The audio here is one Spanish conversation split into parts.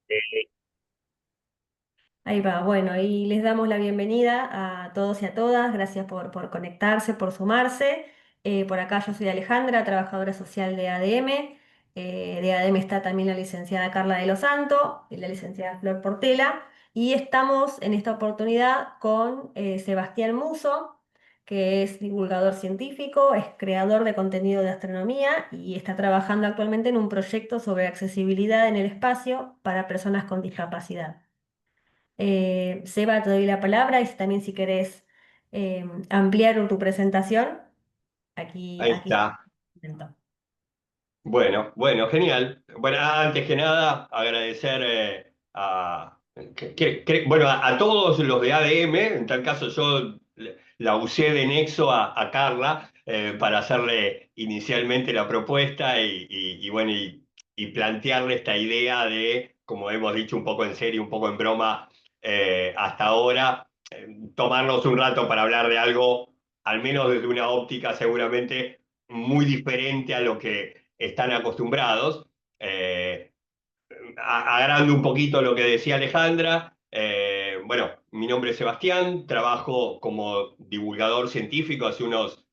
Eh, Ahí va, bueno, y les damos la bienvenida a todos y a todas. Gracias por conectarse, por sumarse. Por acá yo soy Alejandra, trabajadora social de ADM. De ADM está también la licenciada Carla de los Santos y la licenciada Flor Portela. Y estamos en esta oportunidad con Sebastián Muso, que es divulgador científico, es creador de contenido de astronomía y está trabajando actualmente en un proyecto sobre accesibilidad en el espacio para personas con discapacidad. Seba, te doy la palabra y también si querés ampliar tu presentación, Ahí aquí está. intento. Bueno, genial. Bueno, antes que nada, agradecer bueno, a todos los de ADM. En tal caso, yo la usé de nexo a Carla para hacerle inicialmente la propuesta bueno, y plantearle esta idea de, como hemos dicho un poco en serio, un poco en broma hasta ahora, tomarnos un rato para hablar de algo, al menos desde una óptica seguramente muy diferente a lo que están acostumbrados. Eh, Agrando un poquito lo que decía Alejandra, bueno, mi nombre es Sebastián, trabajo como divulgador científico hace unos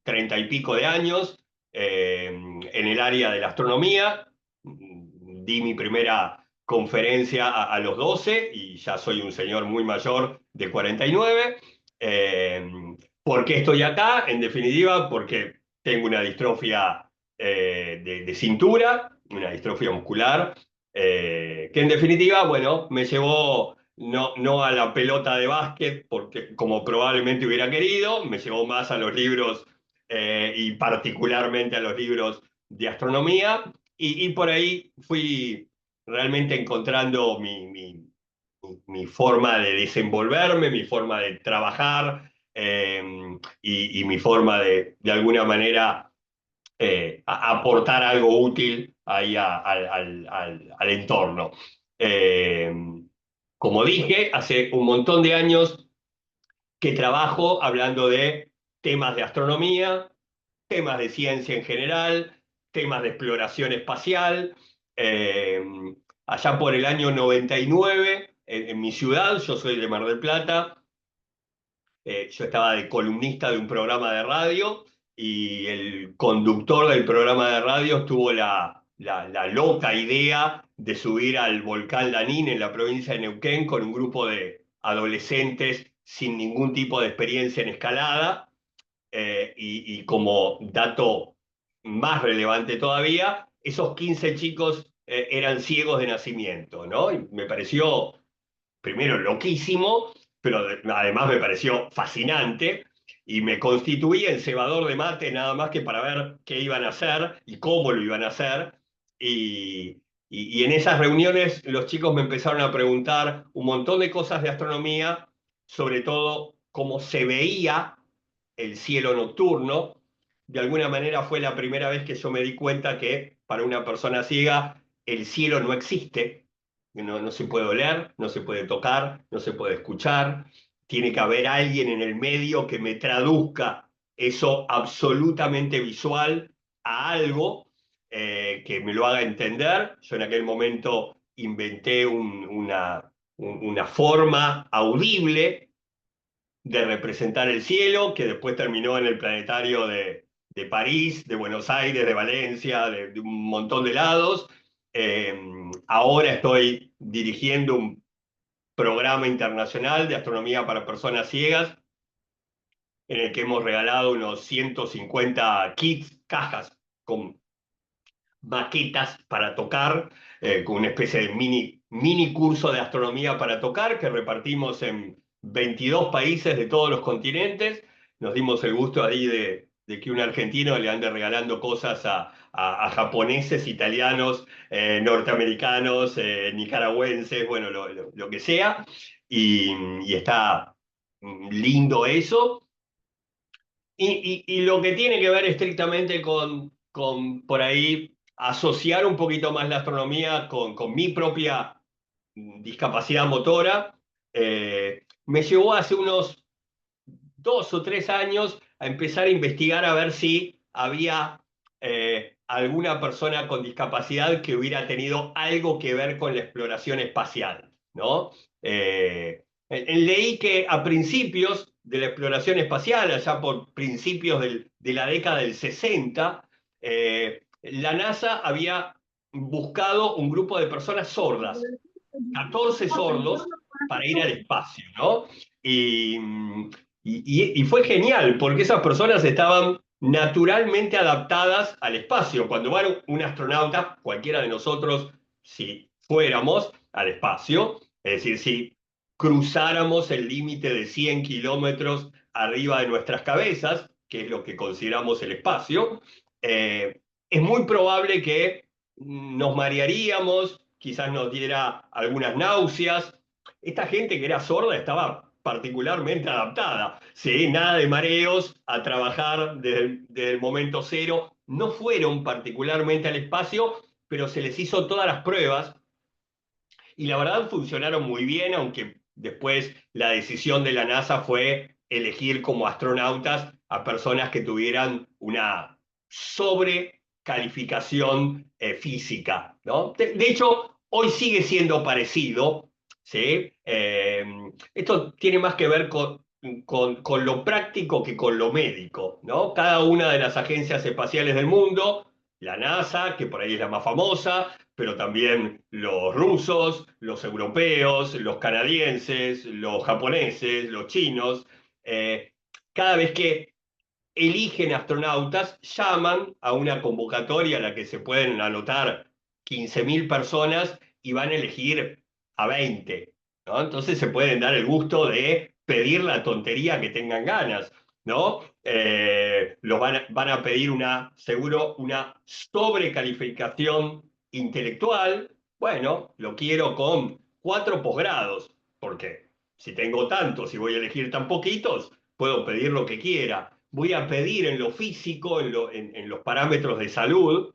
30 y pico de años en el área de la astronomía. Di mi primera conferencia a los 12 y ya soy un señor muy mayor de 49. Eh, ¿Por qué estoy acá? En definitiva, porque tengo una distrofia de cintura, una distrofia muscular, que en definitiva, bueno, me llevó no a la pelota de básquet, porque como probablemente hubiera querido, me llevó más a los libros y particularmente a los libros de astronomía, y por ahí fui realmente encontrando mi forma de desenvolverme, mi forma de trabajar y mi forma de alguna manera aportar algo útil ahí al entorno. Eh, Como dije, hace un montón de años que trabajo hablando de temas de astronomía, temas de ciencia en general, temas de exploración espacial. Eh, Allá por el año 99, en mi ciudad, yo soy de Mar del Plata, yo estaba de columnista de un programa de radio y el conductor del programa de radio tuvo la loca idea de subir al volcán Lanín en la provincia de Neuquén con un grupo de adolescentes sin ningún tipo de experiencia en escalada. Y como dato más relevante todavía, esos 15 chicos eran ciegos de nacimiento, ¿no? Y me pareció primero loquísimo, pero además me pareció fascinante y me constituí en cebador de mate nada más que para ver qué iban a hacer y cómo lo iban a hacer. Y en esas reuniones los chicos me empezaron a preguntar un montón de cosas de astronomía, sobre todo cómo se veía el cielo nocturno. De alguna manera fue la primera vez que yo me di cuenta que para una persona ciega el cielo no existe, no se puede oler, no se puede tocar, no se puede escuchar. Tiene que haber alguien en el medio que me traduzca eso absolutamente visual a algo que me lo haga entender. Yo en aquel momento inventé una forma audible de representar el cielo, que después terminó en el planetario de París, de Buenos Aires, de Valencia, de un montón de lados. Eh, Ahora estoy dirigiendo un programa internacional de astronomía para personas ciegas, en el que hemos regalado unos 150 kits, cajas con maquetas para tocar, con una especie de mini curso de astronomía para tocar que repartimos en 22 países de todos los continentes. Nos dimos el gusto ahí de que un argentino le ande regalando cosas a japoneses, italianos, norteamericanos, nicaragüenses, bueno, lo que sea. Y está lindo eso. Y lo que tiene que ver estrictamente con por ahí asociar un poquito más la astronomía con mi propia discapacidad motora, me llevó hace unos 2 o 3 años a empezar a investigar a ver si había alguna persona con discapacidad que hubiera tenido algo que ver con la exploración espacial, ¿no? Leí que a principios de la exploración espacial, allá por principios de la década del 60, la NASA había buscado un grupo de personas sordas, 14 sordos, para ir al espacio, ¿no? Y, y fue genial, porque esas personas estaban naturalmente adaptadas al espacio. Cuando va un astronauta, cualquiera de nosotros, si fuéramos al espacio, es decir, si cruzáramos el límite de 100 kilómetros arriba de nuestras cabezas, que es lo que consideramos el espacio, es muy probable que nos marearíamos, quizás nos diera algunas náuseas. Esta gente que era sorda estaba particularmente adaptada, ¿sí? Nada de mareos, a trabajar desde el momento cero. No fueron particularmente al espacio, pero se les hizo todas las pruebas y la verdad funcionaron muy bien, aunque después la decisión de la NASA fue elegir como astronautas a personas que tuvieran una sobrecalificación física, ¿no? De hecho, hoy sigue siendo parecido, ¿sí? Esto tiene más que ver con lo práctico que con lo médico, ¿no? Cada una de las agencias espaciales del mundo, la NASA, que por ahí es la más famosa, pero también los rusos, los europeos, los canadienses, los japoneses, los chinos, eh, cada vez que eligen astronautas, llaman a una convocatoria a la que se pueden anotar 15.000 personas y van a elegir a 20, ¿no? Entonces se pueden dar el gusto de pedir la tontería que tengan ganas, ¿no? Van a pedir seguro una sobrecalificación intelectual. Bueno, lo quiero con 4 posgrados, porque si tengo tantos y voy a elegir tan poquitos, puedo pedir lo que quiera. Voy a pedir en lo físico, en los parámetros de salud,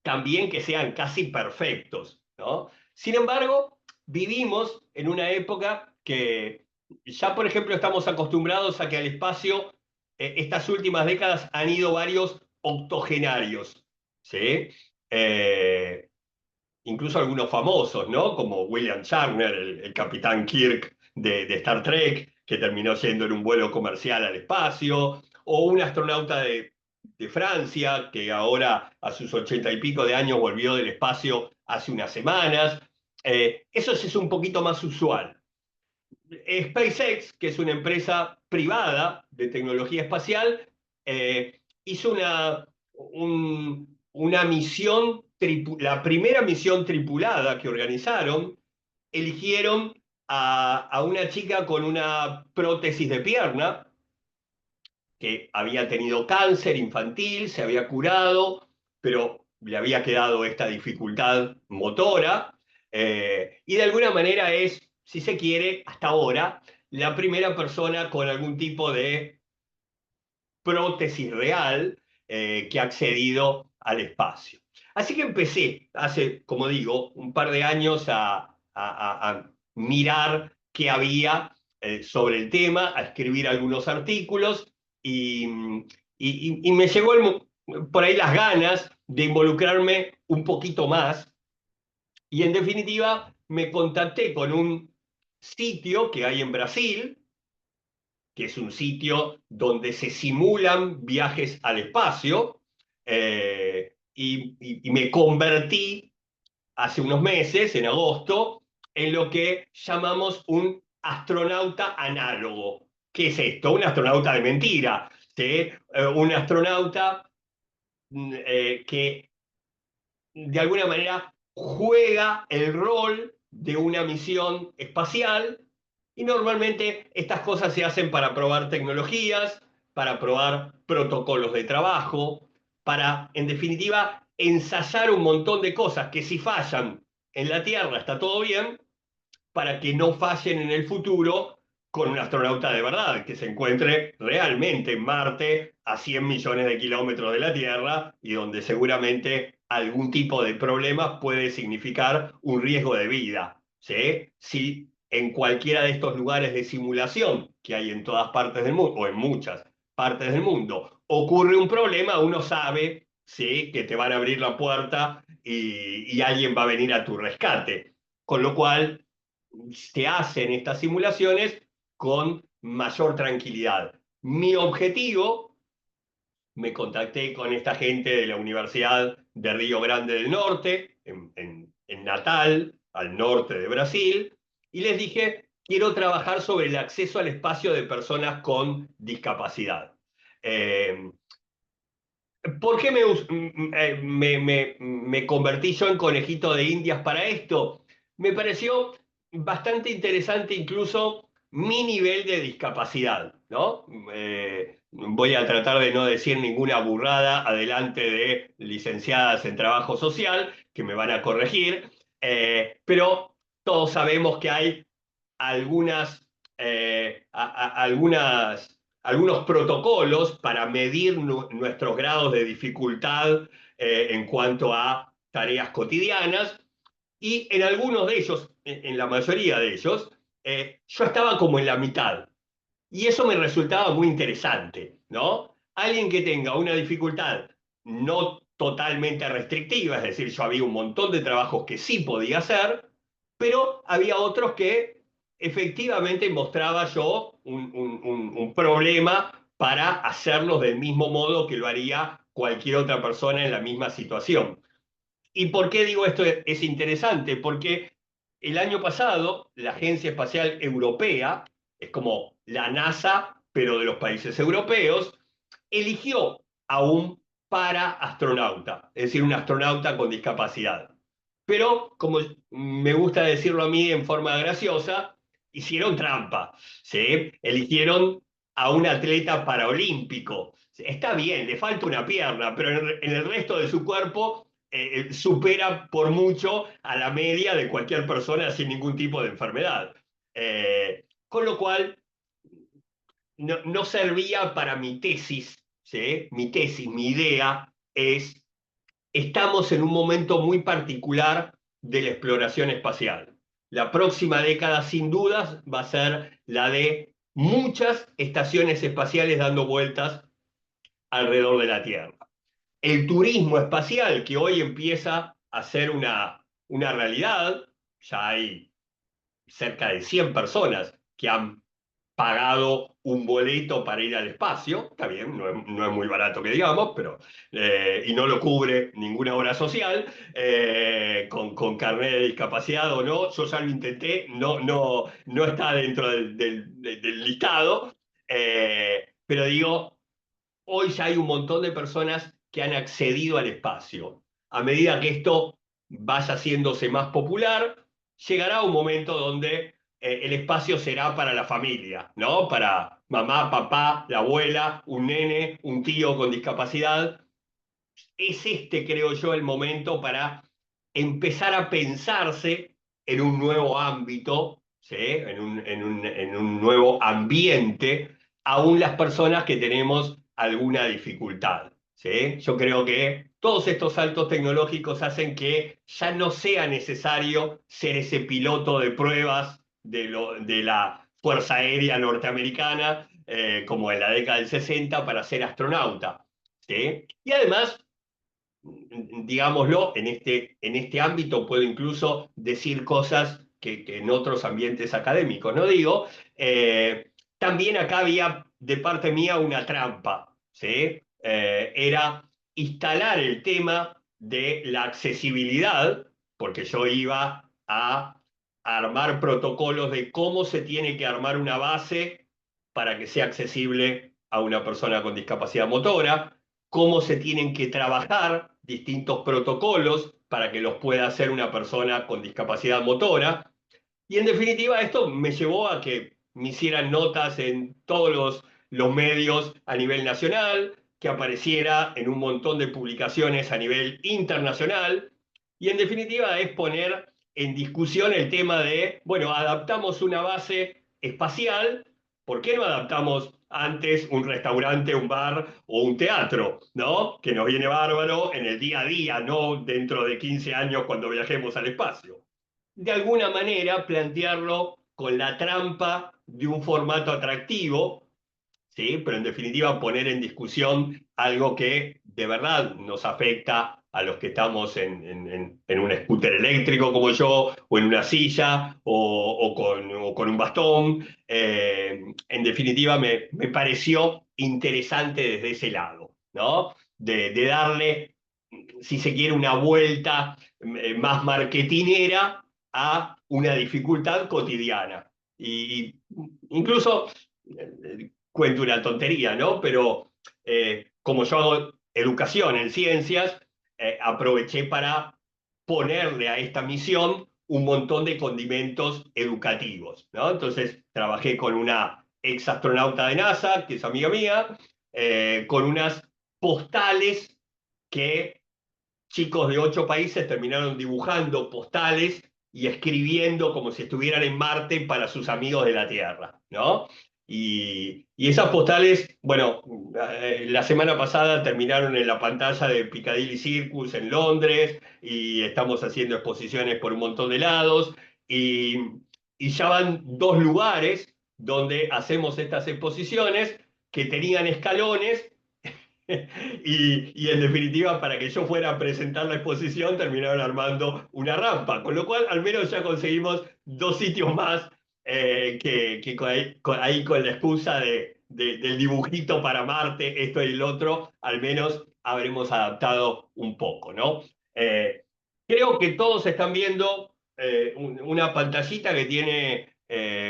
también que sean casi perfectos, ¿no? Sin embargo, vivimos en una época que ya, por ejemplo, estamos acostumbrados a que al espacio, estas últimas décadas han ido varios octogenarios, ¿sí? Eh, Incluso algunos famosos, ¿no? Como William Shatner, el capitán Kirk de Star Trek, que terminó yendo en un vuelo comercial al espacio, o un astronauta de Francia, que ahora a sus 80 y pico de años volvió del espacio hace unas semanas. Eso sí es un poquito más usual. SpaceX, que es una empresa privada de tecnología espacial, hizo una misión, la primera misión tripulada que organizaron, eligieron a una chica con una prótesis de pierna que había tenido cáncer infantil, se había curado, pero le había quedado esta dificultad motora, y de alguna manera es, si se quiere, hasta ahora, la primera persona con algún tipo de prótesis real que ha accedido al espacio. Así que empecé hace, como digo, un par de años a mirar qué había sobre el tema, a escribir algunos artículos y, y me llegó por ahí las ganas de involucrarme un poquito más y en definitiva me contacté con un sitio que hay en Brasil, que es un sitio donde se simulan viajes al espacio, y me convertí hace unos meses, en agosto, en lo que llamamos un astronauta análogo. ¿Qué es esto? Un astronauta de mentira, ¿sí? Un astronauta que de alguna manera juega el rol de una misión espacial y normalmente estas cosas se hacen para probar tecnologías, para probar protocolos de trabajo, para, en definitiva, ensayar un montón de cosas que si fallan en la Tierra está todo bien, para que no fallen en el futuro con un astronauta de verdad, que se encuentre realmente en Marte a 100 millones de kilómetros de la Tierra y donde seguramente algún tipo de problema puede significar un riesgo de vida. ¿Sí? Si en cualquiera de estos lugares de simulación que hay en todas partes del mundo, o en muchas partes del mundo, ocurre un problema, uno sabe ¿sí? Que te van a abrir la puerta y alguien va a venir a tu rescate. Con lo cual, se hacen estas simulaciones con mayor tranquilidad. Mi objetivo, me contacté con esta gente de la Universidad de Río Grande del Norte, en Natal, al norte de Brasil, y les dije, quiero trabajar sobre el acceso al espacio de personas con discapacidad. Eh, ¿Por qué me convertí yo en conejito de Indias para esto? Me pareció bastante interesante incluso mi nivel de discapacidad, ¿no? Voy a tratar de no decir ninguna burrada adelante de licenciadas en trabajo social, que me van a corregir, pero todos sabemos que hay algunas, algunos protocolos para medir nuestros grados de dificultad en cuanto a tareas cotidianas, y en algunos de ellos, en la mayoría de ellos, yo estaba como en la mitad. Y eso me resultaba muy interesante, ¿no? Alguien que tenga una dificultad no totalmente restrictiva, es decir, yo había un montón de trabajos que sí podía hacer, pero había otros que efectivamente mostraba yo un problema para hacerlos del mismo modo que lo haría cualquier otra persona en la misma situación. ¿Y por qué digo esto es interesante? Porque el año pasado la Agencia Espacial Europea, es como la NASA, pero de los países europeos, eligió a un paraastronauta, es decir, un astronauta con discapacidad. Pero, como me gusta decirlo a mí en forma graciosa, hicieron trampa, ¿sí? Eligieron a un atleta paraolímpico. Está bien, le falta una pierna, pero en el resto de su cuerpo supera por mucho a la media de cualquier persona sin ningún tipo de enfermedad. Con lo cual, no servía para mi tesis, ¿sí? Mi tesis, mi idea es, estamos en un momento muy particular de la exploración espacial. La próxima década, sin dudas, va a ser la de muchas estaciones espaciales dando vueltas alrededor de la Tierra. El turismo espacial, que hoy empieza a ser una realidad, ya hay cerca de 100 personas que han pagado un boleto para ir al espacio, está bien, no es muy barato que digamos, pero, y no lo cubre ninguna obra social, con carnet de discapacidad o no, yo ya lo intenté, no está dentro del listado, pero digo, hoy ya hay un montón de personas que han accedido al espacio. A medida que esto vaya haciéndose más popular, llegará un momento donde el espacio será para la familia, ¿no? Para mamá, papá, la abuela, un nene, un tío con discapacidad. Es este, creo yo, el momento para empezar a pensarse en un nuevo ámbito, ¿sí? En un nuevo ambiente, aún las personas que tenemos alguna dificultad, ¿sí? Yo creo que todos estos saltos tecnológicos hacen que ya no sea necesario ser ese piloto de pruebas de la Fuerza Aérea Norteamericana, como en la década del 60, para ser astronauta, ¿sí? Y además, digámoslo, en este ámbito puedo incluso decir cosas que en otros ambientes académicos no digo. También acá había de parte mía una trampa, ¿sí? Era instalar el tema de la accesibilidad, porque yo iba a armar protocolos de cómo se tiene que armar una base para que sea accesible a una persona con discapacidad motora, cómo se tienen que trabajar distintos protocolos para que los pueda hacer una persona con discapacidad motora. Y en definitiva esto me llevó a que me hicieran notas en todos los medios a nivel nacional, que apareciera en un montón de publicaciones a nivel internacional. Y en definitiva es poner en discusión el tema de, bueno, adaptamos una base espacial, ¿por qué no adaptamos antes un restaurante, un bar o un teatro, ¿no? Que nos viene bárbaro en el día a día, no dentro de 15 años cuando viajemos al espacio. De alguna manera plantearlo con la trampa de un formato atractivo, ¿sí? Pero en definitiva poner en discusión algo que de verdad nos afecta a los que estamos en un scooter eléctrico como yo, o en una silla, o con un bastón. En definitiva, me pareció interesante desde ese lado, ¿no? De darle, si se quiere, una vuelta más marketinera a una dificultad cotidiana. Y incluso, cuento una tontería, ¿no? Pero como yo hago educación en ciencias, aproveché para ponerle a esta misión un montón de condimentos educativos, ¿no? Entonces trabajé con una ex astronauta de NASA, que es amiga mía, con unas postales que chicos de 8 países terminaron dibujando postales y escribiendo como si estuvieran en Marte para sus amigos de la Tierra, ¿no? Y esas postales, bueno, la semana pasada terminaron en la pantalla de Piccadilly Circus en Londres y estamos haciendo exposiciones por un montón de lados y, y ya van 2 lugares donde hacemos estas exposiciones que tenían escalones y en definitiva, para que yo fuera a presentar la exposición, terminaron armando una rampa, con lo cual al menos ya conseguimos 2 sitios más que ahí con la excusa del dibujito para Marte, esto y el otro, al menos habremos adaptado un poco, ¿no? Creo que todos están viendo una pantallita que tiene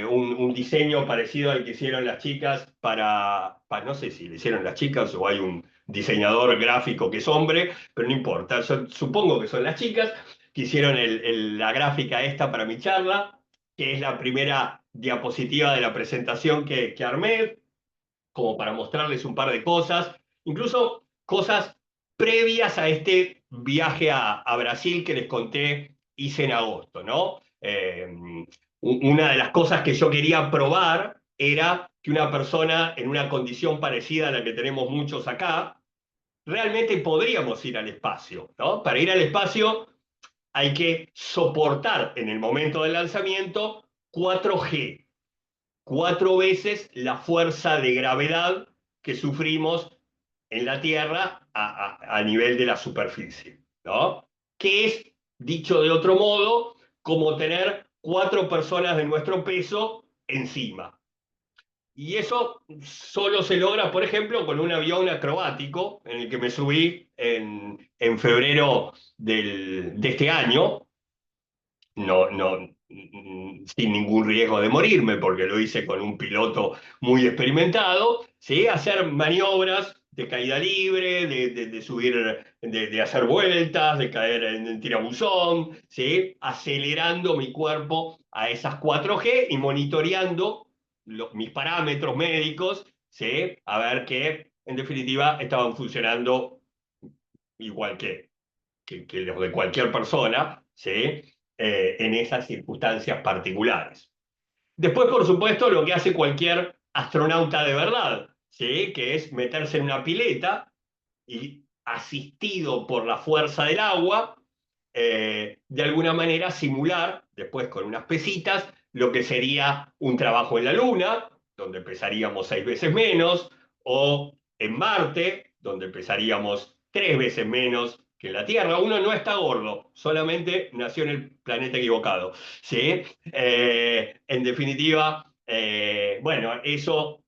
un diseño parecido al que hicieron las chicas no sé si lo hicieron las chicas o hay un diseñador gráfico que es hombre, pero no importa, yo supongo que son las chicas que hicieron la gráfica esta para mi charla, que es la primera diapositiva de la presentación que armé, como para mostrarles un par de cosas, incluso cosas previas a este viaje a Brasil que les conté hice en agosto, ¿no? Una de las cosas que yo quería probar era que una persona en una condición parecida a la que tenemos muchos acá, realmente podríamos ir al espacio, ¿no? Para ir al espacio hay que soportar en el momento del lanzamiento 4G, 4 veces la fuerza de gravedad que sufrimos en la Tierra a nivel de la superficie, ¿no? Que es, dicho de otro modo, como tener 4 personas de nuestro peso encima. Y eso solo se logra, por ejemplo, con un avión acrobático en el que me subí en febrero de este año, sin ningún riesgo de morirme, porque lo hice con un piloto muy experimentado, ¿sí? Hacer maniobras de caída libre, de subir, de hacer vueltas, de caer en tirabuzón, ¿sí? Acelerando mi cuerpo a esas 4G y monitoreando mis parámetros médicos, ¿sí? A ver que en definitiva estaban funcionando igual que los de cualquier persona, ¿sí? En esas circunstancias particulares. Después, por supuesto, lo que hace cualquier astronauta de verdad, ¿sí? Que es meterse en una pileta y asistido por la fuerza del agua, de alguna manera simular, después con unas pesitas, lo que sería un trabajo en la Luna, donde pesaríamos 6 veces menos, o en Marte, donde pesaríamos 3 veces menos que en la Tierra. Uno no está gordo, solamente nació en el planeta equivocado. ¿Sí? En definitiva, bueno, eso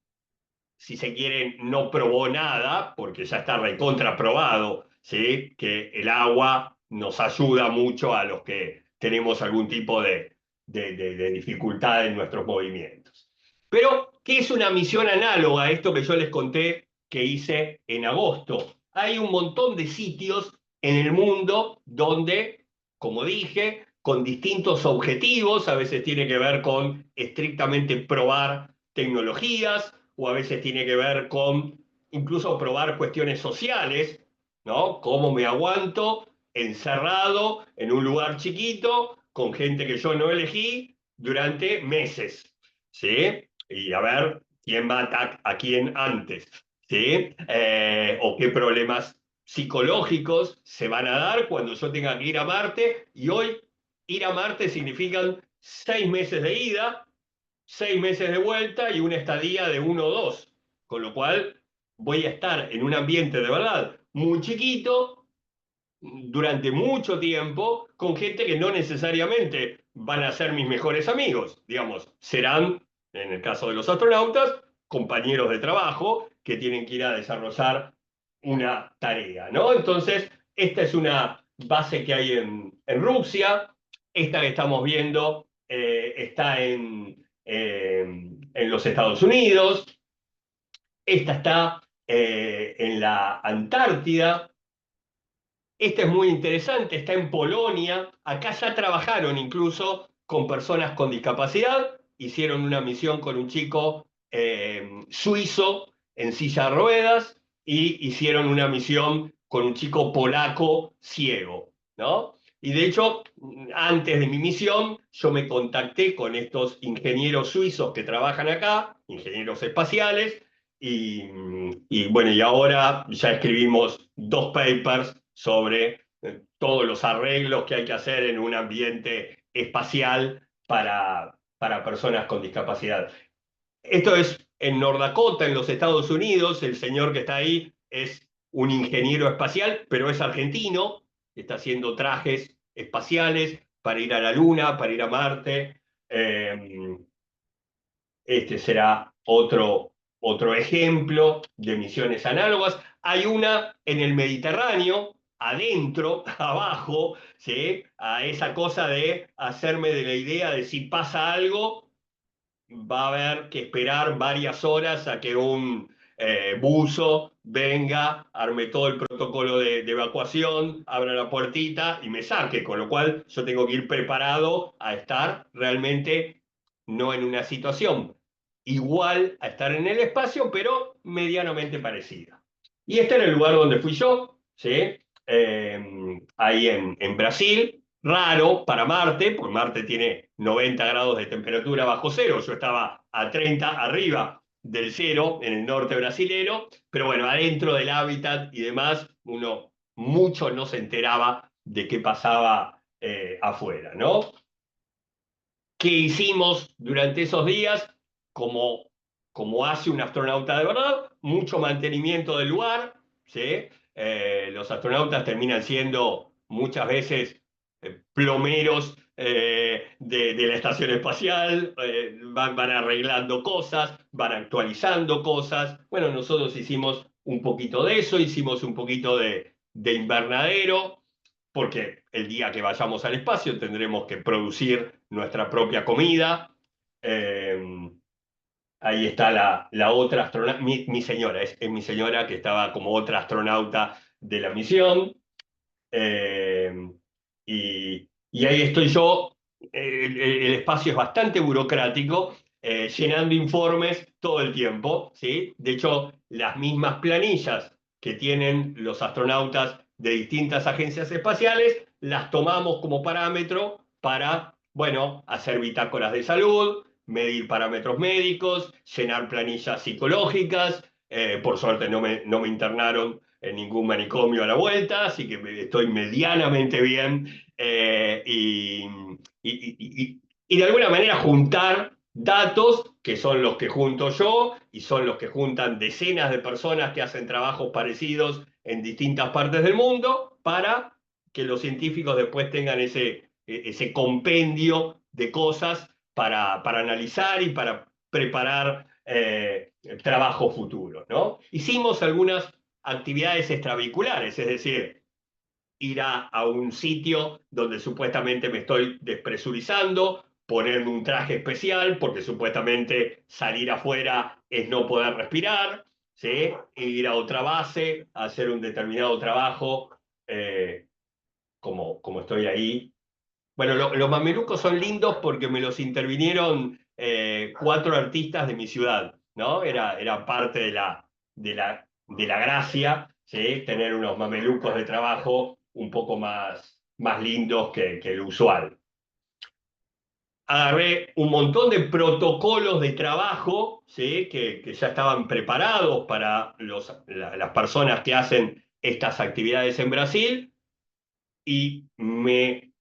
si se quiere, no probó nada, porque ya está recontraprobado, ¿sí? Que el agua nos ayuda mucho a los que tenemos algún tipo de dificultad en nuestros movimientos. Pero, ¿qué es una misión análoga a esto que yo les conté que hice en agosto? Hay un montón de sitios en el mundo donde, como dije, con distintos objetivos, a veces tiene que ver con estrictamente probar tecnologías, o a veces tiene que ver con incluso probar cuestiones sociales, ¿no? ¿Cómo me aguanto encerrado en un lugar chiquito con gente que yo no elegí durante meses? ¿Sí? Y a ver quién mata a quién antes, ¿sí? O qué problemas psicológicos se van a dar cuando yo tenga que ir a Marte. Y hoy ir a Marte significan 6 meses de ida, 6 meses de vuelta y una estadía de 1 o 2, con lo cual voy a estar en un ambiente de verdad muy chiquito, durante mucho tiempo, con gente que no necesariamente van a ser mis mejores amigos, digamos, serán, en el caso de los astronautas, compañeros de trabajo que tienen que ir a desarrollar una tarea, ¿no? Entonces, esta es una base que hay en Rusia, esta que estamos viendo está en los Estados Unidos, esta está en la Antártida. Este es muy interesante, está en Polonia. Acá ya trabajaron incluso con personas con discapacidad. Hicieron una misión con un chico suizo en silla de ruedas y hicieron una misión con un chico polaco ciego, ¿no? Y de hecho, antes de mi misión, yo me contacté con estos ingenieros suizos que trabajan acá, ingenieros espaciales, y bueno, y ahora ya escribimos 2 papers sobre todos los arreglos que hay que hacer en un ambiente espacial para personas con discapacidad. Esto es en North Dakota, en los Estados Unidos. El señor que está ahí es un ingeniero espacial, pero es argentino, está haciendo trajes espaciales para ir a la Luna, para ir a Marte. Este será otro ejemplo de misiones análogas. Hay una en el Mediterráneo, adentro, abajo, ¿sí? A esa cosa de hacerme de la idea de si pasa algo, va a haber que esperar varias horas a que un buzo venga, arme todo el protocolo de evacuación, abra la puertita y me saque, con lo cual yo tengo que ir preparado a estar realmente no en una situación igual a estar en el espacio, pero medianamente parecida. Y este era el lugar donde fui yo, ¿sí? Ahí en Brasil, raro para Marte, porque Marte tiene 90 grados de temperatura bajo cero, yo estaba a 30 arriba del cero en el norte brasilero, pero bueno, adentro del hábitat y demás, uno mucho no se enteraba de qué pasaba afuera, ¿no? ¿Qué hicimos durante esos días? Como, como hace un astronauta de verdad, mucho mantenimiento del lugar, ¿sí? Los astronautas terminan siendo muchas veces plomeros de la estación espacial, van arreglando cosas, van actualizando cosas. Bueno, nosotros hicimos un poquito de eso, hicimos un poquito de invernadero, porque el día que vayamos al espacio tendremos que producir nuestra propia comida. Eh, Ahí está la otra astronauta, mi señora, es mi señora que estaba como otra astronauta de la misión. Eh, y ahí estoy yo. El espacio es bastante burocrático, llenando informes todo el tiempo, ¿sí? De hecho, las mismas planillas que tienen los astronautas de distintas agencias espaciales, las tomamos como parámetro para, bueno, hacer bitácoras de salud, medir parámetros médicos, llenar planillas psicológicas. Por suerte no me internaron en ningún manicomio a la vuelta, así que estoy medianamente bien. Y de alguna manera juntar datos, que son los que junto yo, y son los que juntan decenas de personas que hacen trabajos parecidos en distintas partes del mundo, para que los científicos después tengan ese compendio de cosas para analizar y para preparar trabajos futuros, ¿no? Hicimos algunas actividades extravehiculares, es decir, ir a un sitio donde supuestamente me estoy despresurizando, ponerme un traje especial, porque supuestamente salir afuera es no poder respirar, ¿sí? Ir a otra base, a hacer un determinado trabajo, eh, como estoy ahí. Bueno, los mamelucos son lindos porque me los intervinieron 4 artistas de mi ciudad, ¿no? Era parte de la gracia, ¿sí? Tener unos mamelucos de trabajo un poco más lindos que el usual. Agarré un montón de protocolos de trabajo, ¿sí? Que ya estaban preparados para las personas que hacen estas actividades en Brasil, y me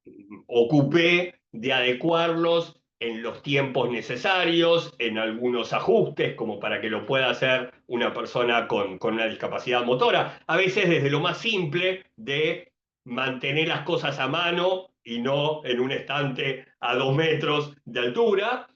ocupé de adecuarlos en los tiempos necesarios, en algunos ajustes, como para que lo pueda hacer una persona con una discapacidad motora. A veces desde lo más simple de mantener las cosas a mano y no en un estante a 2 metros de altura,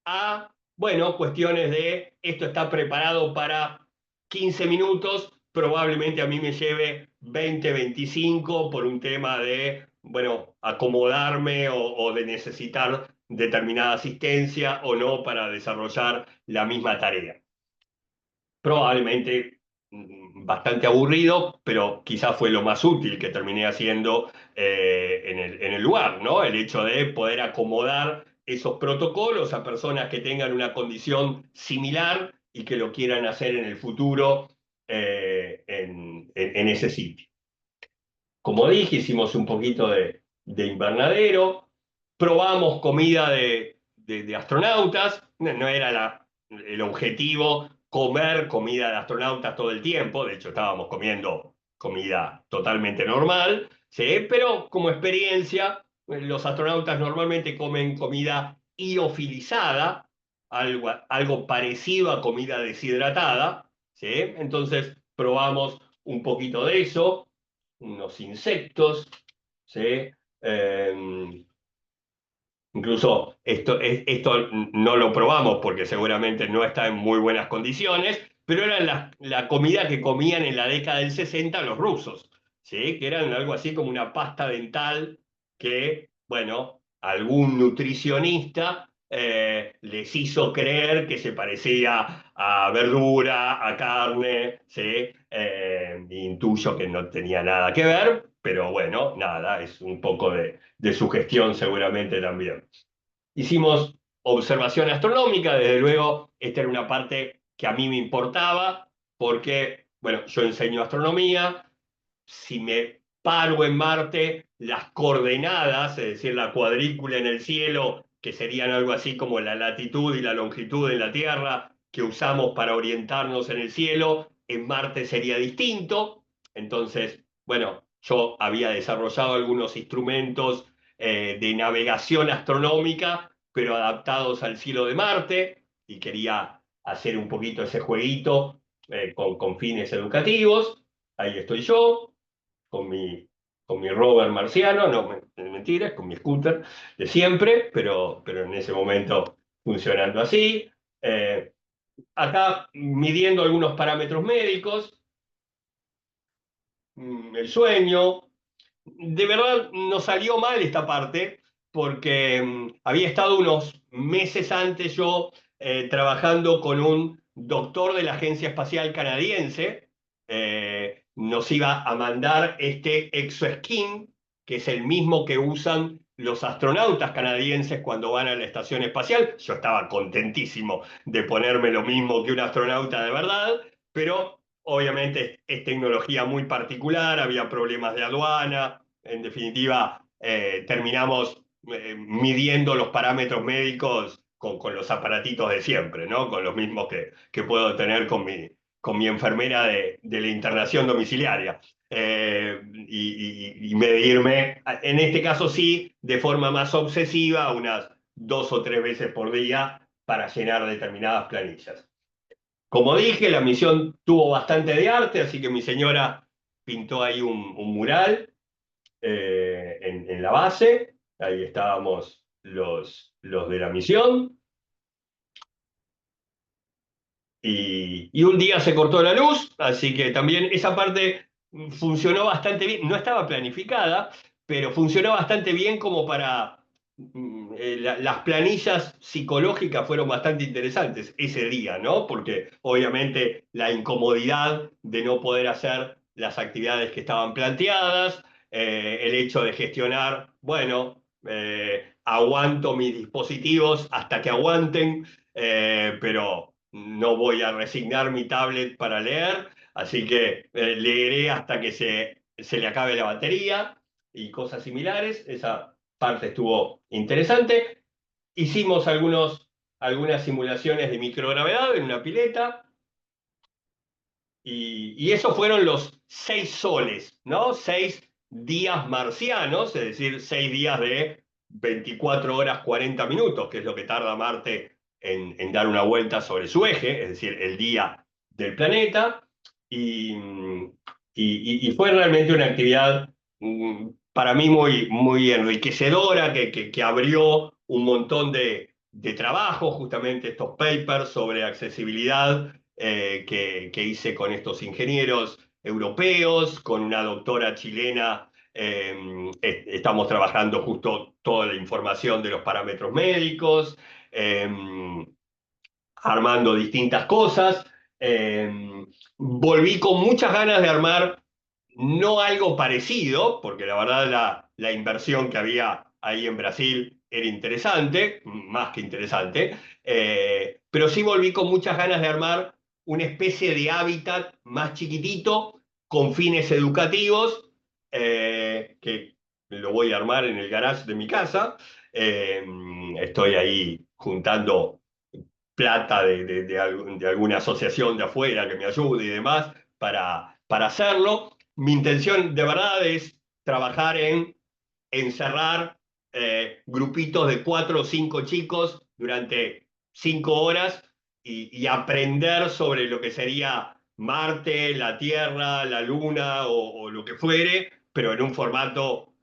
a, bueno, cuestiones de esto está preparado para 15 minutos, probablemente a mí me lleve 20, 25 por un tema de, bueno, acomodarme o de necesitar determinada asistencia o no para desarrollar la misma tarea. Probablemente bastante aburrido, pero quizás fue lo más útil que terminé haciendo en el lugar, ¿no? El hecho de poder acomodar esos protocolos a personas que tengan una condición similar y que lo quieran hacer en el futuro en ese sitio. Como dije, hicimos un poquito de invernadero, probamos comida de astronautas, no era el objetivo comer comida de astronautas todo el tiempo, de hecho estábamos comiendo comida totalmente normal, ¿sí? Pero como experiencia, los astronautas normalmente comen comida iofilizada, algo parecido a comida deshidratada, ¿sí? Entonces probamos un poquito de eso, unos insectos, ¿sí? Eh, Incluso esto no lo probamos porque seguramente no está en muy buenas condiciones, pero era la comida que comían en la década del 60 los rusos, ¿sí? Que eran algo así como una pasta dental que, bueno, algún nutricionista les hizo creer que se parecía a verdura, a carne, ¿sí? Intuyo que no tenía nada que ver, pero bueno, nada, es un poco de sugestión seguramente también. Hicimos observación astronómica, desde luego, esta era una parte que a mí me importaba, porque, bueno, yo enseño astronomía, si me paro en Marte, las coordenadas, es decir, la cuadrícula en el cielo, que serían algo así como la latitud y la longitud en la Tierra, que usamos para orientarnos en el cielo, en Marte sería distinto. Entonces, bueno, yo había desarrollado algunos instrumentos de navegación astronómica, pero adaptados al cielo de Marte, y quería hacer un poquito ese jueguito con fines educativos. Ahí estoy yo, con mi rover marciano, no, mentiras, con mi scooter de siempre, pero en ese momento funcionando así. Eh, Acá midiendo algunos parámetros médicos, el sueño. De verdad no salió mal esta parte, porque había estado unos meses antes yo trabajando con un doctor de la Agencia Espacial Canadiense. Nos iba a mandar este exoesquín, que es el mismo que usan los astronautas canadienses cuando van a la estación espacial. Yo estaba contentísimo de ponerme lo mismo que un astronauta de verdad, pero obviamente es tecnología muy particular, había problemas de aduana, en definitiva terminamos midiendo los parámetros médicos con los aparatitos de siempre, ¿no? Con los mismos que puedo tener con mi enfermera de la internación domiciliaria. Y medirme, en este caso sí, de forma más obsesiva, unas 2 o 3 veces por día para llenar determinadas planillas. Como dije, la misión tuvo bastante de arte, así que mi señora pintó ahí un mural en la base. Ahí estábamos los de la misión. Y un día se cortó la luz, así que también esa parte funcionó bastante bien. No estaba planificada, pero funcionó bastante bien como para... las planillas psicológicas fueron bastante interesantes ese día, ¿no? Porque obviamente la incomodidad de no poder hacer las actividades que estaban planteadas, el hecho de gestionar, bueno, aguanto mis dispositivos hasta que aguanten, pero no voy a resignar mi tablet para leer, así que leeré hasta que se le acabe la batería y cosas similares. Esa parte estuvo interesante. Hicimos algunas simulaciones de microgravedad en una pileta y esos fueron los 6 soles, ¿no? 6 días marcianos, es decir, 6 días de 24 horas 40 minutos, que es lo que tarda Marte en dar una vuelta sobre su eje, es decir, el día del planeta. Y, y fue realmente una actividad para mí muy enriquecedora, que abrió un montón de trabajo, justamente estos papers sobre accesibilidad que hice con estos ingenieros europeos, con una doctora chilena. Estamos trabajando justo toda la información de los parámetros médicos, eh, armando distintas cosas. Eh, Volví con muchas ganas de armar no algo parecido, porque la verdad la inversión que había ahí en Brasil era interesante, más que interesante, pero sí volví con muchas ganas de armar una especie de hábitat más chiquitito, con fines educativos, que lo voy a armar en el garage de mi casa. Eh, Estoy ahí juntando plata de alguna asociación de afuera que me ayude y demás para hacerlo. Mi intención de verdad es trabajar en encerrar grupitos de 4 o 5 chicos durante 5 horas y aprender sobre lo que sería Marte, la Tierra, la Luna o lo que fuere, pero en un formato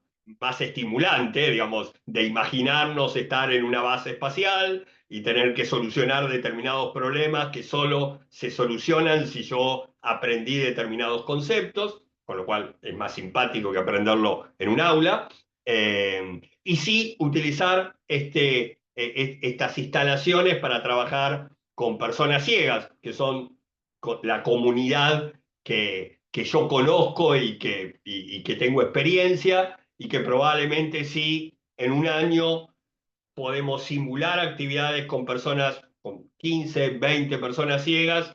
más estimulante, digamos, de imaginarnos estar en una base espacial y tener que solucionar determinados problemas que solo se solucionan si yo aprendí determinados conceptos, con lo cual es más simpático que aprenderlo en un aula. Y sí utilizar estas instalaciones para trabajar con personas ciegas, que son la comunidad que yo conozco y que tengo experiencia y que probablemente sí en un año podemos simular actividades con personas, con 15, 20 personas ciegas.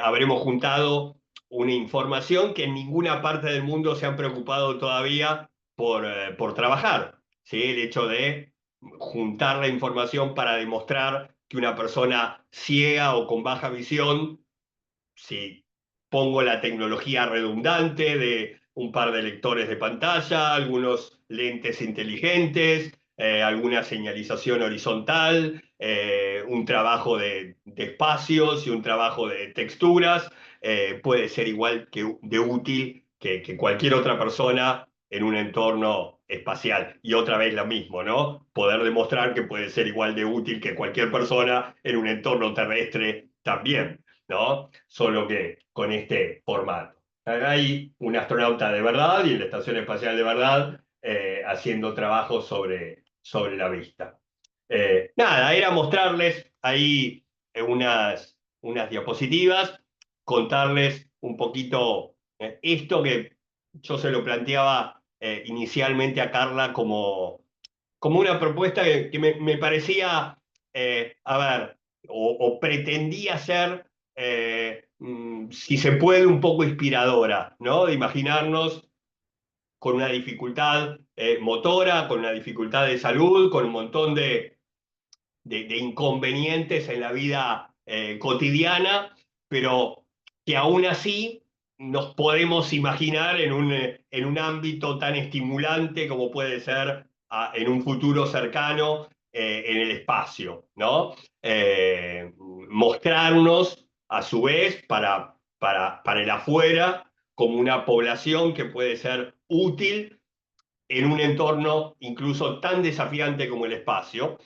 Habremos juntado una información que en ninguna parte del mundo se han preocupado todavía por trabajar. ¿Sí? El hecho de juntar la información para demostrar que una persona ciega o con baja visión, si pongo la tecnología redundante de un par de lectores de pantalla, algunos lentes inteligentes, alguna señalización horizontal, un trabajo de espacios y un trabajo de texturas, puede ser igual de útil que cualquier otra persona en un entorno espacial. Y otra vez lo mismo, ¿no? Poder demostrar que puede ser igual de útil que cualquier persona en un entorno terrestre también, ¿no? Solo que con este formato. Hay un astronauta de verdad y en la Estación Espacial de verdad haciendo trabajo sobre la vista. Nada, era mostrarles ahí unas diapositivas, contarles un poquito esto que yo se lo planteaba inicialmente a Carla como una propuesta que me parecía, a ver, o pretendía ser, si se puede, un poco inspiradora, ¿no? De imaginarnos con una dificultad motora, con una dificultad de salud, con un montón de inconvenientes en la vida cotidiana, pero que aún así nos podemos imaginar en un ámbito tan estimulante como puede ser en un futuro cercano en el espacio, ¿no? Mostrarnos a su vez para el afuera como una población que puede ser útil en un entorno incluso tan desafiante como el espacio,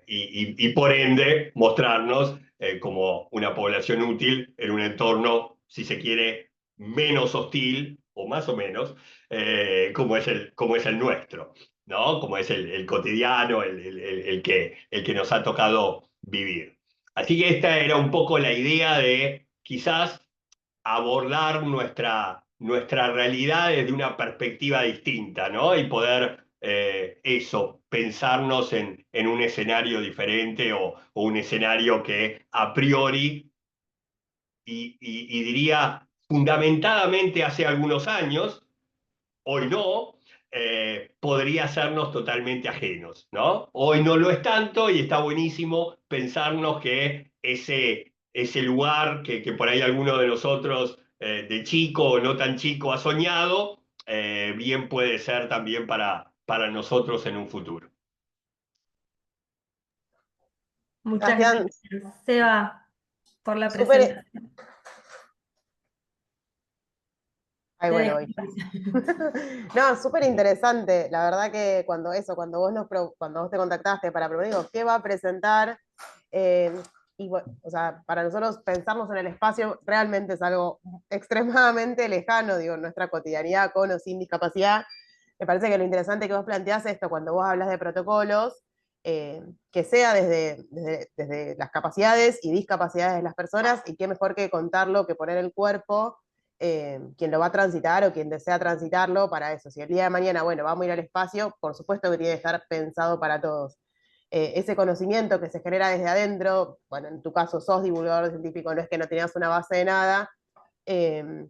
y por ende mostrarnos como una población útil en un entorno, si se quiere, menos hostil, o más o menos, como es el nuestro, ¿no? Como es el cotidiano, el que nos ha tocado vivir. Así que esta era un poco la idea de quizás abordar nuestra realidad desde una perspectiva distinta, ¿no? Y poder pensarnos en un escenario diferente o un escenario que a priori, y diría fundamentadamente hace algunos años, hoy no, podría sernos totalmente ajenos, ¿no? Hoy no lo es tanto y está buenísimo pensarnos que ese lugar que por ahí alguno de nosotros de chico o no tan chico ha soñado, bien puede ser también para nosotros en un futuro. Muchas Sebastián, gracias, Seba, por la súper... presentación. Ay, Te bueno, dejo. voy. No, súper interesante. La verdad que cuando cuando vos te contactaste para proponer, digo, ¿qué va a presentar? Eh, y bueno, o sea, para nosotros pensarnos en el espacio realmente es algo extremadamente lejano, digo, en nuestra cotidianidad con o sin discapacidad. Me parece que lo interesante que vos planteás esto cuando vos hablas de protocolos, que sea desde las capacidades y discapacidades de las personas, y qué mejor que contarlo que poner el cuerpo, quien lo va a transitar o quien desea transitarlo para eso. Si el día de mañana, bueno, vamos a ir al espacio, por supuesto que tiene que estar pensado para todos. Ese conocimiento que se genera desde adentro, bueno, en tu caso sos divulgador científico, no es que no tenías una base de nada, eh,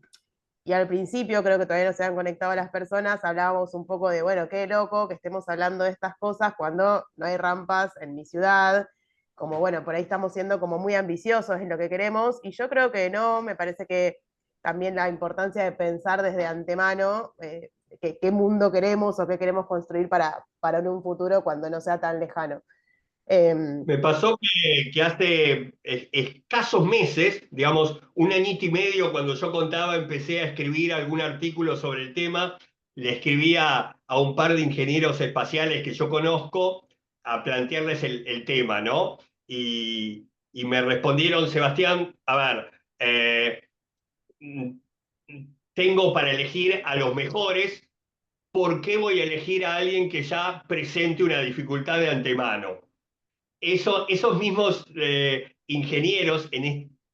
y al principio, creo que todavía no se han conectado las personas, hablábamos un poco de, bueno, qué loco que estemos hablando de estas cosas cuando no hay rampas en mi ciudad, como bueno, por ahí estamos siendo como muy ambiciosos en lo que queremos, y yo creo que no, me parece que también la importancia de pensar desde antemano qué mundo queremos o qué queremos construir para un futuro cuando no sea tan lejano. Eh, Me pasó que hace escasos meses, digamos, un añito y medio, cuando yo contaba, empecé a escribir algún artículo sobre el tema. Le escribía a un par de ingenieros espaciales que yo conozco a plantearles el tema, ¿no? Y me respondieron, Sebastián, a ver, mm, tengo para elegir a los mejores. ¿Por qué voy a elegir a alguien que ya presente una dificultad de antemano? Esos mismos ingenieros en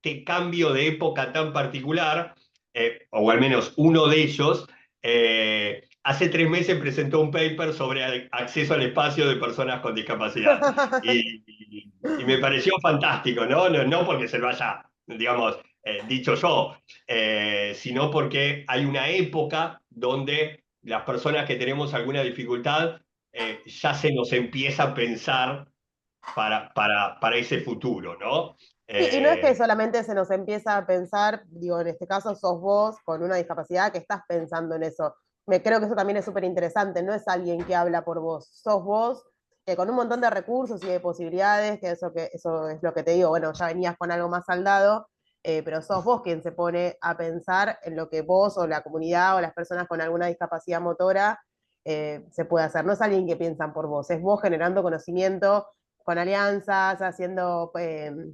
este cambio de época tan particular, o al menos uno de ellos, hace 3 meses presentó un paper sobre acceso al espacio de personas con discapacidad. Y me pareció fantástico, ¿no? No, no porque se lo haya, digamos, dicho yo, sino porque hay una época donde las personas que tenemos alguna dificultad ya se nos empieza a pensar para ese futuro, ¿no? Sí, y no es que Eh, solamente se nos empieza a pensar, digo, en este caso sos vos con una discapacidad que estás pensando en eso. Creo que eso también es súper interesante, no es alguien que habla por vos, sos vos que con un montón de recursos y de posibilidades, que eso es lo que te digo, bueno, ya venías con algo más saldado, pero sos vos quien se pone a pensar en lo que vos o la comunidad o las personas con alguna discapacidad motora se puede hacer. No es alguien que piensan por vos, es vos generando conocimiento con alianzas, haciendo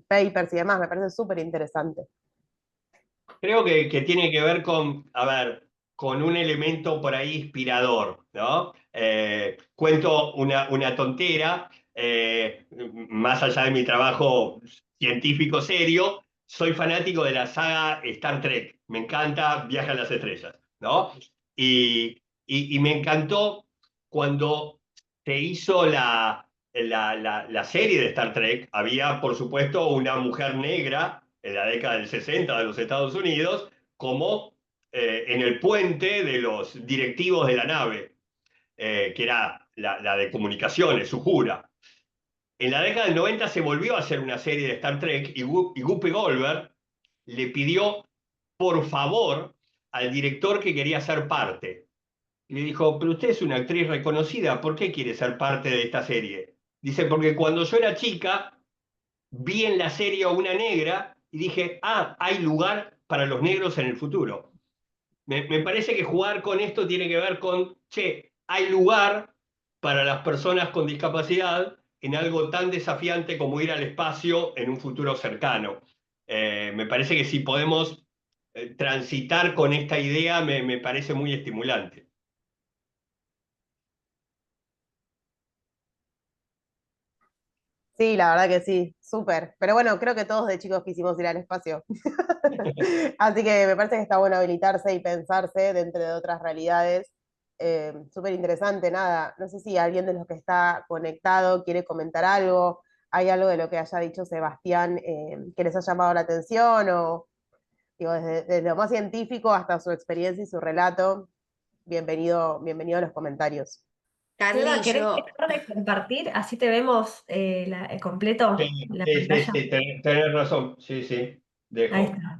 papers y demás, me parece súper interesante. Creo que tiene que ver con, a ver, con un elemento por ahí inspirador, ¿no? Cuento una tontera, más allá de mi trabajo científico serio, soy fanático de la saga Star Trek, me encanta Viaje a las Estrellas, ¿no? Y me encantó cuando se hizo la serie de Star Trek, había por supuesto una mujer negra en la década del 60 de los Estados Unidos, como en el puente de los directivos de la nave, que era la de comunicaciones, Uhura. En la década del 90 se volvió a hacer una serie de Star Trek y Whoopi Goldberg le pidió por favor al director que quería ser parte. Y le dijo, pero usted es una actriz reconocida, ¿por qué quiere ser parte de esta serie? Dice, porque cuando yo era chica vi en la serie a una negra y dije, ah, hay lugar para los negros en el futuro. Me parece que jugar con esto tiene que ver con, che, hay lugar para las personas con discapacidad en algo tan desafiante como ir al espacio en un futuro cercano. Me parece que si podemos transitar con esta idea, me parece muy estimulante. Sí, la verdad que sí, súper. Pero bueno, creo que todos de chicos quisimos ir al espacio. Así que me parece que está bueno habilitarse y pensarse dentro de otras realidades. Súper interesante, nada. No sé si alguien de los que está conectado quiere comentar algo. ¿Hay algo de lo que haya dicho Sebastián que les ha llamado la atención? O digo, desde lo más científico hasta su experiencia y su relato. Bienvenido a los comentarios. Seba, Carly, ¿querés yo, dejar de compartir? Así te vemos completo Sí, la sí, sí, pantalla. sí, tenés razón. Sí, sí, Ahí dejo. está.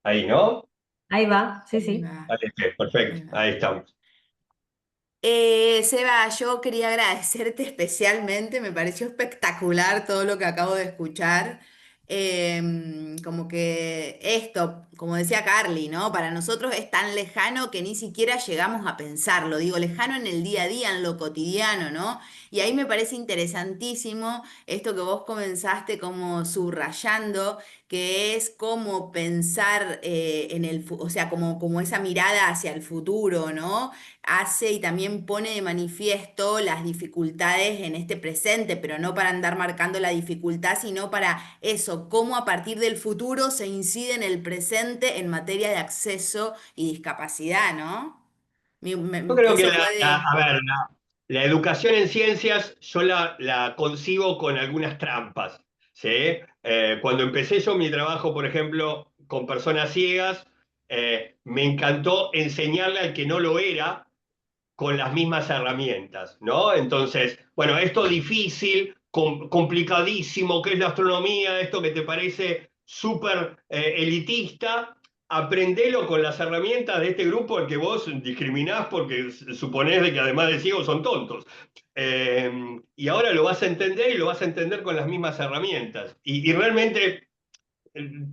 Ahí, ¿no? Ahí va, sí, ahí sí. va, Vale, sí, ahí perfecto. va. Ahí estamos. Seba, yo quería agradecerte especialmente, me pareció espectacular todo lo que acabo de escuchar. Como que esto, como decía Carly, ¿no? Para nosotros es tan lejano que ni siquiera llegamos a pensarlo. Digo, lejano en el día a día, en lo cotidiano, ¿no? Y ahí me parece interesantísimo esto que vos comenzaste como subrayando, que es cómo pensar en o sea, como esa mirada hacia el futuro, ¿no? Hace y también pone de manifiesto las dificultades en este presente, pero no para andar marcando la dificultad, sino para eso, cómo a partir del futuro se incide en el presente en materia de acceso y discapacidad, ¿no? Yo creo que Eso fue a de... ver, la educación en ciencias yo la concibo con algunas trampas, ¿sí? Cuando empecé yo mi trabajo, por ejemplo, con personas ciegas, me encantó enseñarle al que no lo era con las mismas herramientas, ¿no? Entonces, bueno, esto difícil, complicadísimo, que es la astronomía, esto que te parece súper elitista, aprendelo con las herramientas de este grupo al que vos discriminás porque suponés de que además de ciegos son tontos. Y ahora lo vas a entender y lo vas a entender con las mismas herramientas. Y realmente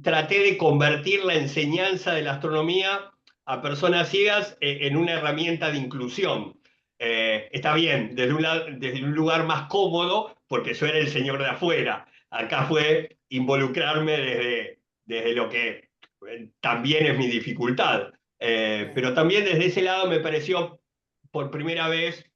traté de convertir la enseñanza de la astronomía a personas ciegas en una herramienta de inclusión. Está bien, desde un lugar más cómodo, porque yo era el señor de afuera. Acá fue involucrarme desde lo que también es mi dificultad. Pero también desde ese lado me pareció por primera vez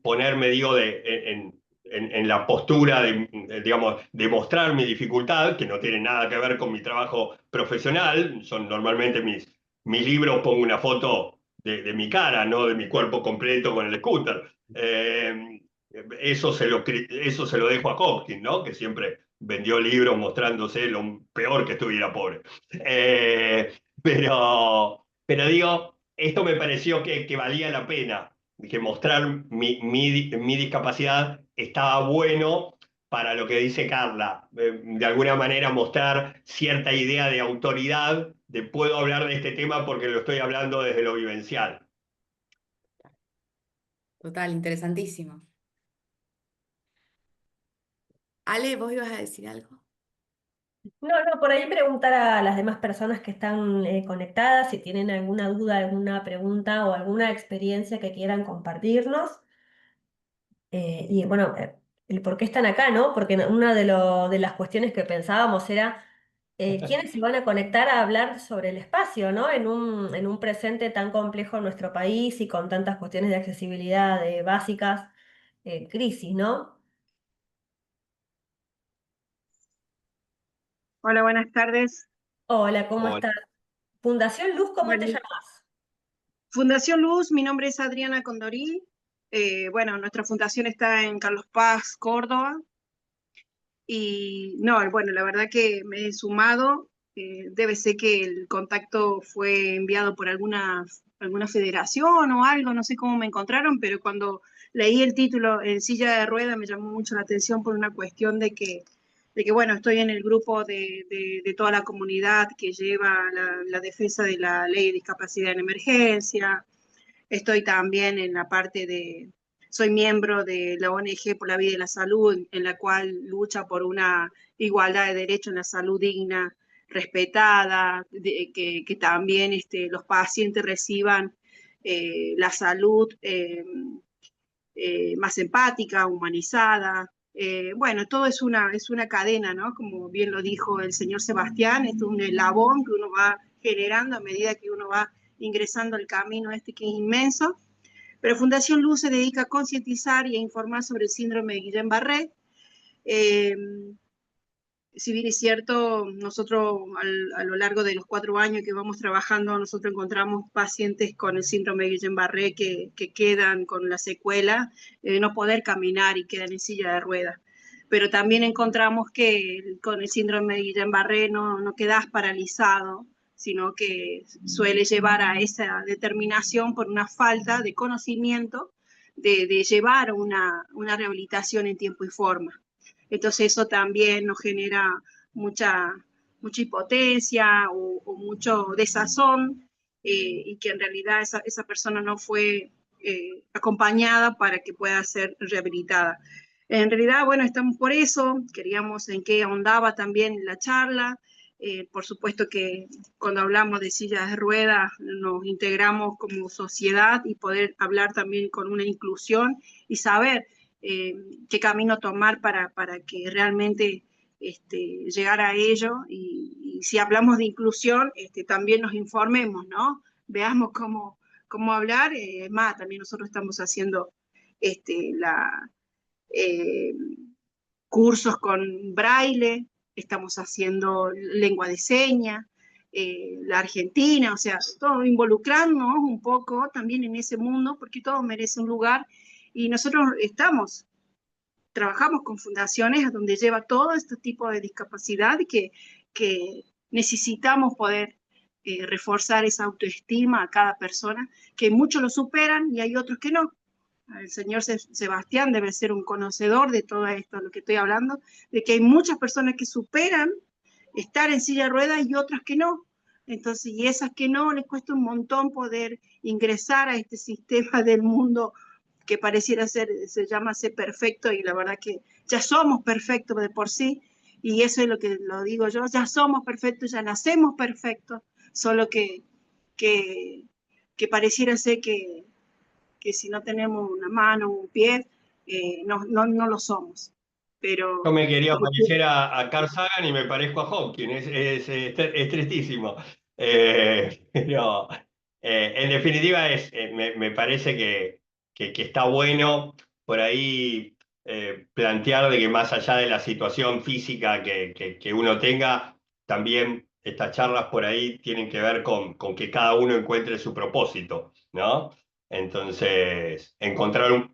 ponerme, digo, en la postura digamos, de mostrar mi dificultad, que no tiene nada que ver con mi trabajo profesional. Son normalmente mis libros, pongo una foto de mi cara, no de mi cuerpo completo con el scooter. Eso se lo dejo a Hopkins, ¿no? Que siempre vendió libros mostrándose lo peor que estuviera pobre. Pero digo, esto me pareció que valía la pena, que mostrar mi discapacidad estaba bueno para lo que dice Carla, de alguna manera mostrar cierta idea de autoridad, de puedo hablar de este tema porque lo estoy hablando desde lo vivencial. Total, interesantísimo. Ale, ¿vos ibas a decir algo? No, no, por ahí preguntar a las demás personas que están conectadas si tienen alguna duda, alguna pregunta o alguna experiencia que quieran compartirnos. Y bueno, el por qué están acá, ¿no? Porque una de las cuestiones que pensábamos era quiénes se van a conectar a hablar sobre el espacio, ¿no? En un presente tan complejo en nuestro país y con tantas cuestiones de accesibilidad básicas, crisis, ¿no? Hola, buenas tardes. Hola, ¿cómo Hola. estás? Fundación Luz, ¿cómo te Bueno, llamas? Fundación Luz, mi nombre es Adriana Condoril. Bueno, nuestra fundación está en Carlos Paz, Córdoba. Y no, bueno, la verdad que me he sumado. Debe ser que el contacto fue enviado por alguna federación o algo, no sé cómo me encontraron, pero cuando leí el título en silla de rueda me llamó mucho la atención por una cuestión de que bueno, estoy en el grupo de toda la comunidad que lleva la defensa de la ley de discapacidad en emergencia. Estoy también en la parte soy miembro de la ONG por la vida y la salud, en la cual lucha por una igualdad de derechos en la salud digna, respetada, que también los pacientes reciban la salud más empática, humanizada. Bueno, todo es una cadena, ¿no? Como bien lo dijo el señor Sebastián, es un eslabón que uno va generando a medida que uno va ingresando al camino que es inmenso. Pero Fundación Luz se dedica a concientizar y a informar sobre el síndrome de Guillain-Barré. Eh, si bien es cierto, nosotros a lo largo de los 4 años que vamos trabajando, nosotros encontramos pacientes con el síndrome de Guillain-Barré que quedan con la secuela de no poder caminar y quedan en silla de ruedas. Pero también encontramos que con el síndrome de Guillain-Barré no quedas paralizado, sino que suele llevar a esa determinación por una falta de conocimiento de llevar una rehabilitación en tiempo y forma. Entonces eso también nos genera mucha impotencia o mucho desazón y que en realidad esa persona no fue acompañada para que pueda ser rehabilitada. En realidad, bueno, estamos por eso, queríamos en qué ahondaba también la charla. Por supuesto que cuando hablamos de sillas de ruedas nos integramos como sociedad y poder hablar también con una inclusión y saber qué camino tomar para que realmente llegar a ello. Y si hablamos de inclusión, también nos informemos, ¿no? Veamos cómo hablar. Más, también nosotros estamos haciendo la eh, cursos con braille, estamos haciendo lengua de señas, la Argentina, o sea, todo involucrarnos un poco también en ese mundo, porque todo merece un lugar, y nosotros trabajamos con fundaciones donde lleva todo este tipo de discapacidad que necesitamos poder reforzar esa autoestima a cada persona, que muchos lo superan y hay otros que no. El señor Sebastián debe ser un conocedor de todo esto, lo que estoy hablando, de que hay muchas personas que superan estar en silla de ruedas y otras que no. Entonces, y esas que no, les cuesta un montón poder ingresar a este sistema del mundo que pareciera ser, se llama ser perfecto, y la verdad que ya somos perfectos de por sí, y eso es lo que lo digo yo, ya somos perfectos, ya nacemos perfectos, solo que, que pareciera ser que si no tenemos una mano o un pie, no lo somos. Pero Yo me quería como parecer a Carl Sagan y me parezco a Hawking, es tristísimo. Pero en definitiva me parece que está bueno por ahí plantear de que más allá de la situación física que uno tenga, también estas charlas por ahí tienen que ver con que cada uno encuentre su propósito, ¿no? Entonces,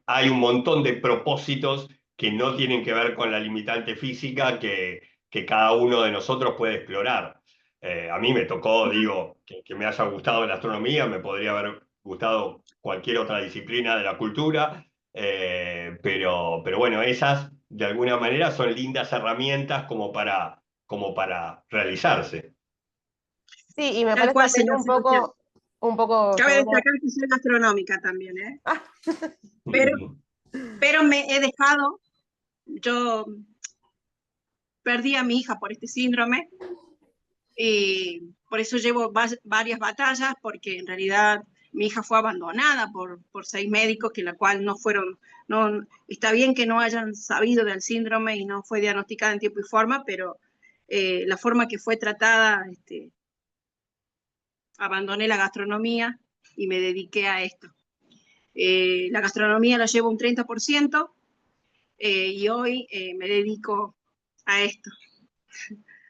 hay un montón de propósitos que no tienen que ver con la limitante física que cada uno de nosotros puede explorar. A mí me tocó, digo, que me haya gustado la astronomía, me podría haber gustado cualquier otra disciplina de la cultura, pero bueno, esas de alguna manera son lindas herramientas como para realizarse. Sí, y me tal parece cual, también señor Sebastián. un poco, Cabe según destacar que soy astronómica también, ¿eh? Ah, Pero, pero me he dejado, yo perdí a mi hija por este síndrome, y por eso llevo varias batallas, porque en realidad mi hija fue abandonada por 6 médicos, que la cual no fueron, no, está bien que no hayan sabido del síndrome y no fue diagnosticada en tiempo y forma, pero la forma que fue tratada, abandoné la gastronomía y me dediqué a esto. La gastronomía la llevo un 30%, y hoy me dedico a esto.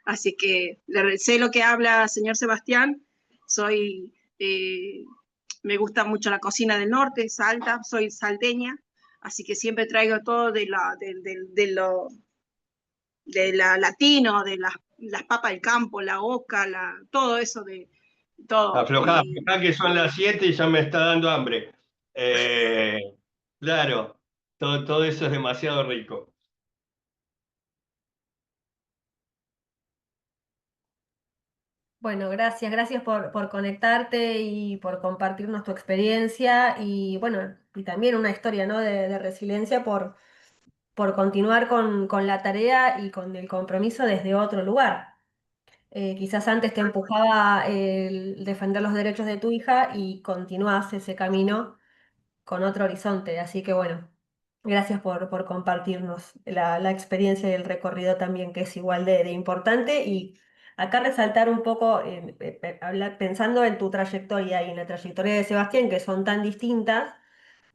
Así que sé lo que habla señor Sebastián, soy, eh, me gusta mucho la cocina del norte, Salta, soy salteña, así que siempre traigo todo de la latino, de las papas del campo, la oca, todo eso de todo. Aflojá, aflojá que son las 7 y ya me está dando hambre. Eh, claro, todo eso es demasiado rico. Bueno, gracias por conectarte y por compartirnos tu experiencia y bueno, y también una historia, ¿no? de resiliencia por continuar con la tarea y con el compromiso desde otro lugar. Quizás antes te empujaba el defender los derechos de tu hija y continúas ese camino con otro horizonte. Así que bueno, gracias por compartirnos la experiencia y el recorrido también, que es igual de importante. Y acá resaltar un poco, pensando en tu trayectoria y en la trayectoria de Sebastián, que son tan distintas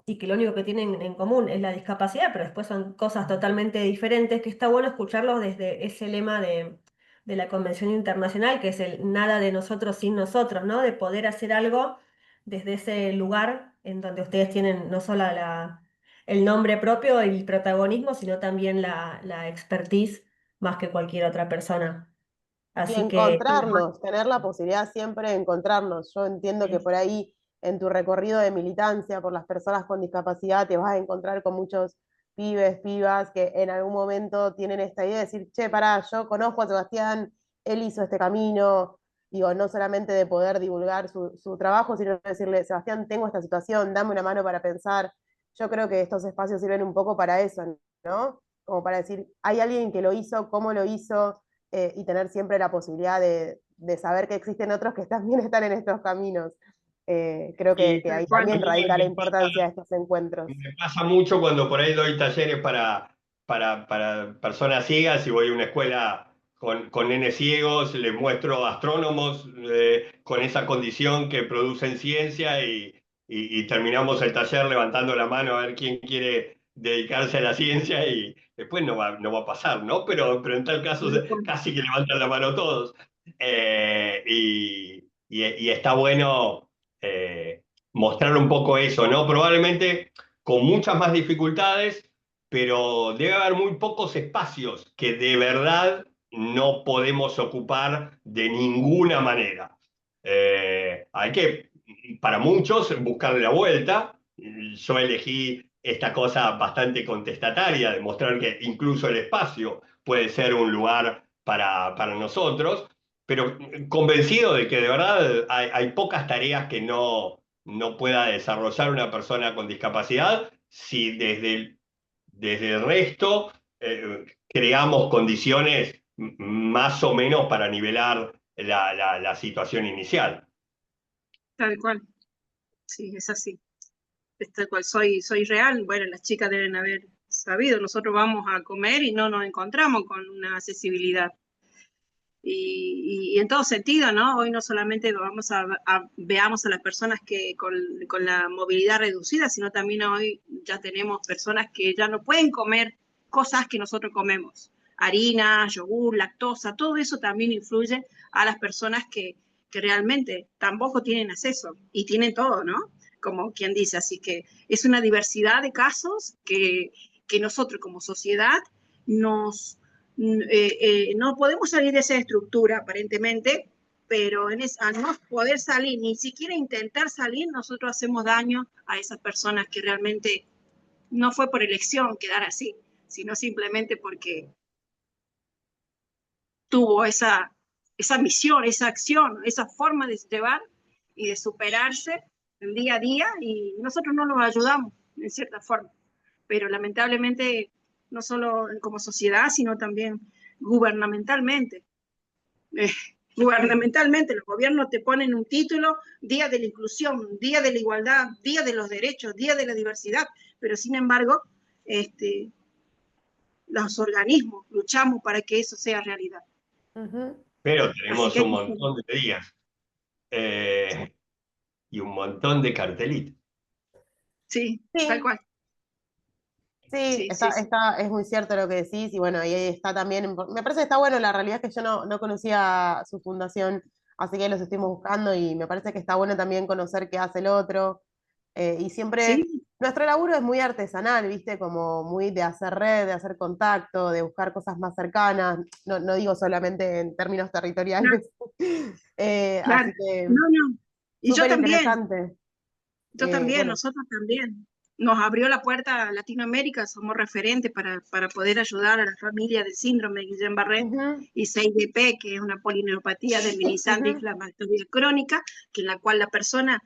y que lo único que tienen en común es la discapacidad, pero después son cosas totalmente diferentes, que está bueno escucharlos desde ese lema de la Convención Internacional, que es el nada de nosotros sin nosotros, ¿no? De poder hacer algo desde ese lugar en donde ustedes tienen no solo el nombre propio y el protagonismo, sino también la expertise más que cualquier otra persona. y Así que, encontrarnos, tener la posibilidad siempre de encontrarnos. Yo entiendo que por ahí en tu recorrido de militancia por las personas con discapacidad te vas a encontrar con muchos pibes, pibas que en algún momento tienen esta idea de decir, che, pará, yo conozco a Sebastián, él hizo este camino, digo, no solamente de poder divulgar su trabajo, sino decirle, Sebastián, tengo esta situación, dame una mano para pensar. Yo creo que estos espacios sirven un poco para eso, ¿no? Como para decir, hay alguien que lo hizo, cómo lo hizo, y tener siempre la posibilidad de saber que existen otros que también están en estos caminos. Creo Y que ahí Cual. a también mí radica la importancia de estos encuentros. me pasa mucho cuando por ahí doy talleres para personas ciegas y voy a una escuela con nenes ciegos, les muestro astrónomos con esa condición que producen ciencia y terminamos el taller levantando la mano a ver quién quiere dedicarse a la ciencia y después no va a pasar, ¿no? Pero en tal caso casi que levantan la mano todos. Y está bueno mostrar un poco eso, ¿no? Probablemente con muchas más dificultades, pero debe haber muy pocos espacios que de verdad no podemos ocupar de ninguna manera. Hay que, para muchos, buscarle la vuelta. Yo elegí esta cosa bastante contestataria, de mostrar que incluso el espacio puede ser un lugar para nosotros, pero convencido de que de verdad hay pocas tareas que no pueda desarrollar una persona con discapacidad si desde el resto creamos condiciones más o menos para nivelar la situación inicial. Tal cual. Sí, es así. Es tal cual. Soy real. Bueno, las chicas deben haber sabido. Nosotros vamos a comer y no nos encontramos con una accesibilidad. Y en todo sentido, ¿no? Hoy no solamente veamos a las personas que con la movilidad reducida, sino también hoy ya tenemos personas que ya no pueden comer cosas que nosotros comemos. Harina, yogur, lactosa, todo eso también influye a las personas que realmente tampoco tienen acceso y tienen todo, ¿no? Como quien dice, así que es una diversidad de casos que nosotros como sociedad no podemos salir de esa estructura aparentemente, pero al no poder salir, ni siquiera intentar salir, nosotros hacemos daño a esas personas que realmente no fue por elección quedar así, sino simplemente porque tuvo esa misión, esa acción, esa forma de llevar y de superarse el día a día, y nosotros no nos ayudamos en cierta forma, pero lamentablemente no solo como sociedad, sino también gubernamentalmente. Eh, Gubernamentalmente los gobiernos te ponen un título, Día de la Inclusión, Día de la Igualdad, Día de los Derechos, Día de la Diversidad, pero sin embargo, los organismos luchamos para que eso sea realidad. Pero Así tenemos que un montón de días y un montón de cartelitos. sí, tal Sí, cual. sí, Sí, sí, sí. es muy cierto lo que decís, y bueno, y ahí está también, me parece que está bueno, la realidad es que yo no conocía su fundación, así que los estuvimos buscando, y me parece que está bueno también conocer qué hace el otro, y siempre, Sí, nuestro laburo es muy artesanal, ¿viste? Como muy de hacer red, de hacer contacto, de buscar cosas más cercanas, no digo solamente en términos claro, territoriales. claro. Así que No, no. Y súper interesante. yo también, Bueno. nosotros también. Nos abrió la puerta a Latinoamérica, somos referentes para poder ayudar a la familia del síndrome de Guillain-Barré Ujú, y CIDP, que es una polineuropatía desminizante ujú. inflamatoria crónica, que en la cual la persona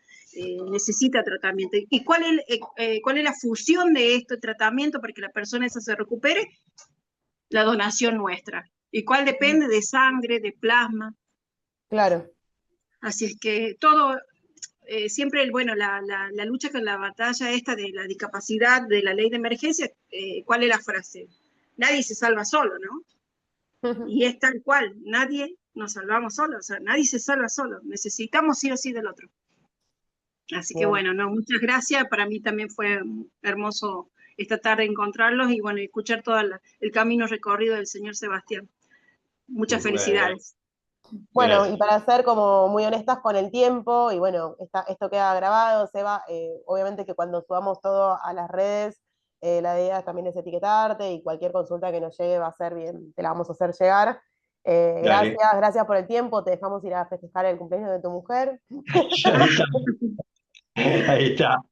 necesita tratamiento. ¿Y cuál es la función de este tratamiento para que la persona esa se recupere? La donación nuestra. ¿Y cuál depende? De sangre, de plasma. Claro. Así es que todo, siempre, bueno, la lucha con la batalla esta de la discapacidad, de la ley de emergencia, ¿cuál es la frase? Nadie se salva solo, ¿no? Y es tal cual, nadie nos salvamos solos, o sea, nadie se salva solo, necesitamos sí o sí del otro. Así que Bien. bueno, no, muchas gracias, para mí también fue hermoso esta tarde encontrarlos y bueno, escuchar todo el camino recorrido del señor Sebastián. Muchas Bueno, felicidades. Bueno, y gracias. para ser como muy honestas con el tiempo, y bueno, esto queda grabado, Seba, obviamente que cuando subamos todo a las redes, la idea también es etiquetarte, y cualquier consulta que nos llegue va a ser bien, te la vamos a hacer llegar. Dale. Gracias por el tiempo, te dejamos ir a festejar el cumpleaños de tu mujer. Ahí está. Ahí está.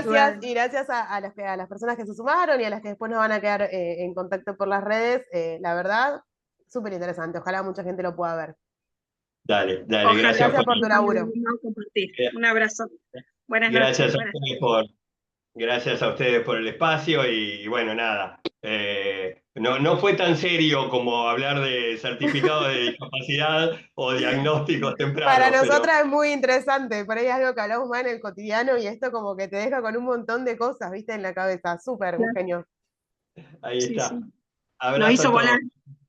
Bueno, Y gracias a las personas que se sumaron y a las que después nos van a quedar en contacto por las redes. La verdad, súper interesante, ojalá mucha gente lo pueda ver. Dale, dale, Ojalá gracias Gracias por tu podamos laburo. compartir. eh, Un abrazo. Buenas gracias noches. a Buenas ustedes gracias a ustedes por el espacio y bueno, nada. No fue tan serio como hablar de certificado de discapacidad o diagnósticos Para tempranos, pero nosotras es muy interesante, por ahí es algo que hablamos más en el cotidiano y esto como que te deja con un montón de cosas, viste, en la cabeza. Súper, un noches. genio. ahí Sí, está. sí. Nos Abrazo hizo a volar.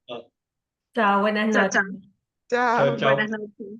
todos. Chao, buenas Chao, chao. noches. Chau, Chao. chau. Buenas noches.